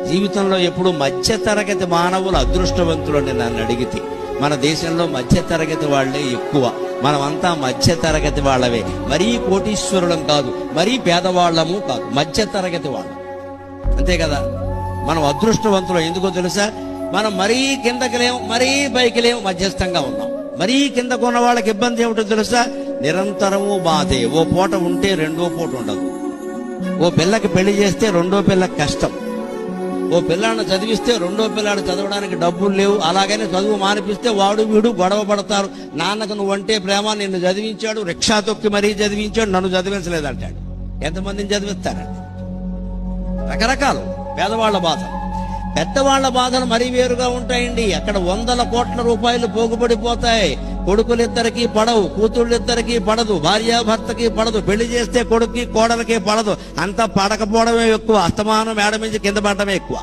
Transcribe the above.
జీవితంలో ఎప్పుడు మధ్యతరగతి మానవులు అదృష్టవంతులని నన్ను అడిగితే, మన దేశంలో మధ్యతరగతి వాళ్లే ఎక్కువ. మనమంతా మధ్యతరగతి వాళ్ళవే. మరీ కోటీశ్వరులం కాదు, మరీ పేదవాళ్లము కాదు, మధ్యతరగతి వాళ్ళం. అంతే కదా. మనం అదృష్టవంతులం. ఎందుకో తెలుసా? మనం మరీ కిందకి లేము, మరీ పైకి లేము, మధ్యస్థంగా ఉన్నాం. మరీ కిందకు ఉన్న వాళ్ళకి ఇబ్బంది ఏమిటో తెలుసా? నిరంతరము బాధే. ఓ పూట ఉంటే రెండో పూట ఉండదు. ఓ పిల్లకి పెళ్లి చేస్తే రెండో పిల్లకి కష్టం. ఓ పిల్లాడిని చదివిస్తే రెండో పిల్లాడు చదవడానికి డబ్బులు లేవు. అలాగనే చదువు మానిపిస్తే వాడు వీడు గొడవ పడతారు. నాన్నకు నువ్వంటే ప్రేమ, నిన్ను చదివించాడు, రిక్షా తొక్కి మరీ చదివించాడు, నన్ను చదివించలేదంటాడు. ఎంతమందిని చదివిస్తారండి? రకరకాలు పేదవాళ్ల బాధ. పెద్దవాళ్ల బాధలు మరీ వేరుగా ఉంటాయండి. అక్కడ 100 కోట్ల రూపాయలు పోగుపడిపోతాయి. కొడుకులిద్దరికీ పడవు, కూతుళ్ళిద్దరికీ పడదు, భార్యాభర్తకి పడదు. పెళ్లి చేస్తే కొడుక్కి కోడలకి పడదు. అంతా పడకపోవడమే ఎక్కువ, అస్తమానం మేడ నుంచి కింద పడటమే ఎక్కువ.